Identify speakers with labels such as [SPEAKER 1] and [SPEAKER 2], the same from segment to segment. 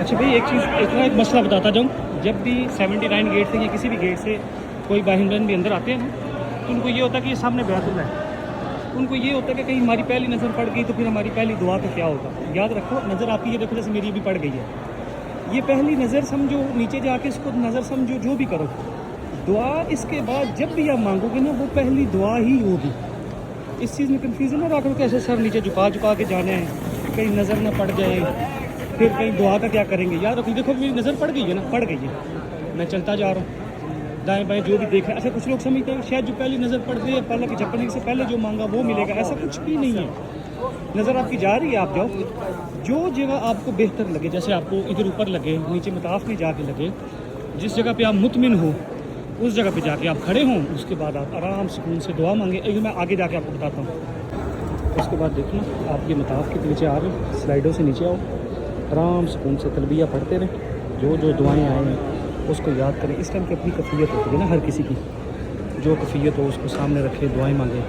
[SPEAKER 1] اچھا بھائی ایک چیز اتنا ایک مسئلہ بتاتا جاؤں، جب بھی 79 گیٹ سے یا کسی بھی گیٹ سے کوئی باہندرین بھی اندر آتے ہیں نا تو ان کو یہ ہوتا ہے کہ یہ سامنے بیت اللہ ہے، ان کو یہ ہوتا ہے کہ کہیں ہماری پہلی نظر پڑ گئی تو پھر ہماری پہلی دعا کا کیا ہوگا. یاد رکھو نظر آپ کی یہ دیکھو جیسے میری بھی پڑ گئی ہے، یہ پہلی نظر سمجھو، نیچے جا کے اس کو نظر سمجھو، جو بھی کرو دعا اس کے بعد جب بھی آپ مانگو گے نا وہ پہلی دعا ہی ہوگی. اس چیز میں کنفیوژن نہ رکھو کہ ایسے سر نیچے جھکا کے جانا ہے، کہیں نظر نہ پڑ جائے، پھر کہیں دعا کا کیا کریں گے. یاد رکھو دیکھو میری نظر پڑ گئی ہے نا، پڑ گئی ہے، میں چلتا جا رہا ہوں دائیں بائیں جو بھی دیکھ رہا ہے. ایسا کچھ لوگ سمجھتے ہیں شاید جو پہلی نظر پڑ گئی ہے پہلے کہ جھپکنے سے پہلے جو مانگا وہ ملے گا، ایسا کچھ بھی نہیں ہے. نظر آپ کی جا رہی ہے، آپ جاؤ جو جگہ آپ کو بہتر لگے، جیسے آپ کو ادھر اوپر لگے، نیچے مطاف میں جا کے لگے، جس جگہ پہ آپ مطمئن ہو اس جگہ پہ جا کے آپ کھڑے ہوں، اس کے بعد آپ آرام سکون سے دعا مانگیں. ایک میں آگے جا کے آپ کو بتاتا ہوں. اس کے بعد دیکھنا آپ یہ مطاف کے نیچے آ رہے، سلائڈوں سے نیچے آؤ، آرام سکون سے تلبیہ پڑھتے رہیں، جو دعائیں آئیں ہیں اس کو یاد کریں. اس ٹائم کی اپنی کیفیت ہوتی ہے نا ہر کسی کی، جو کیفیت ہو اس کو سامنے رکھے، دعائیں مانگیں.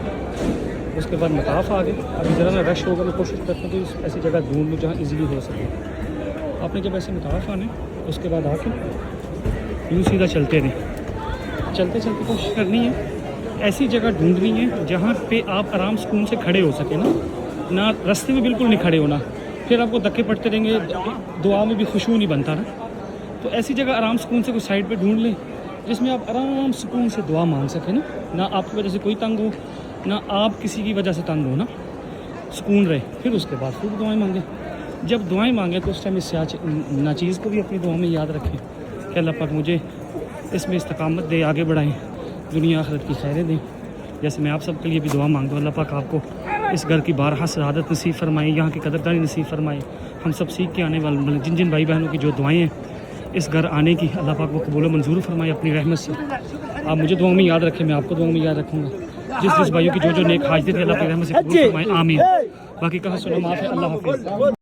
[SPEAKER 1] اس کے بعد مطاف آ گئے. ابھی ذرا نا رش ہوگا، میں کوشش کرتا ہوں کہ ایسی جگہ ڈھونڈ لوں جہاں ایزیلی ہو سکے. آپ نے جب ایسے مطاف آنے اس کے بعد آ کے یوں سیدھا چلتے رہیں، چلتے کوشش کرنی ہے ایسی جگہ ڈھونڈنی ہے جہاں پہ آپ آرام سکون سے کھڑے ہو سکے نہ راستے میں بالکل نہیں کھڑے ہونا، پھر آپ کو دھکے پڑتے رہیں گے، دعا میں بھی خشوع نہیں بنتا نا. تو ایسی جگہ آرام سکون سے کوئی سائڈ پہ ڈھونڈ لیں جس میں آپ آرام سکون سے دعا مانگ سکیں نا، نہ آپ کی وجہ سے کوئی تنگ ہو نہ آپ کسی کی وجہ سے تنگ ہو، نا سکون رہے. پھر اس کے بعد پھر دعائیں مانگیں. جب دعائیں مانگیں تو اس ٹائم اس ناچیز کو بھی اپنی دعا میں یاد رکھیں کہ اللہ پاک مجھے اس میں استقامت دے، آگے بڑھائیں، دنیا آخرت کی خیریں دیں. جیسے میں آپ سب کے لیے بھی دعا مانگتا ہوں، اللہ پاک آپ کو اس گھر کی بارہا سعادت نصیب فرمائے، یہاں کی قدردانی نصیب فرمائے. ہم سب سیکھ کے آنے والے جن بھائی بہنوں کی جو دعائیں ہیں اس گھر آنے کی، اللہ پاک وہ قبول و منظور فرمائے اپنی رحمت سے. آپ مجھے دعاؤں میں یاد رکھیں، میں آپ کو دعاؤں میں یاد رکھوں گا. جس بھائیوں کی جو نیک حاجتیں تھے اللہ کی رحمت سے قبول فرمائے، آمین. باقی کہاں سنو معاف ہے. اللہ حافظ.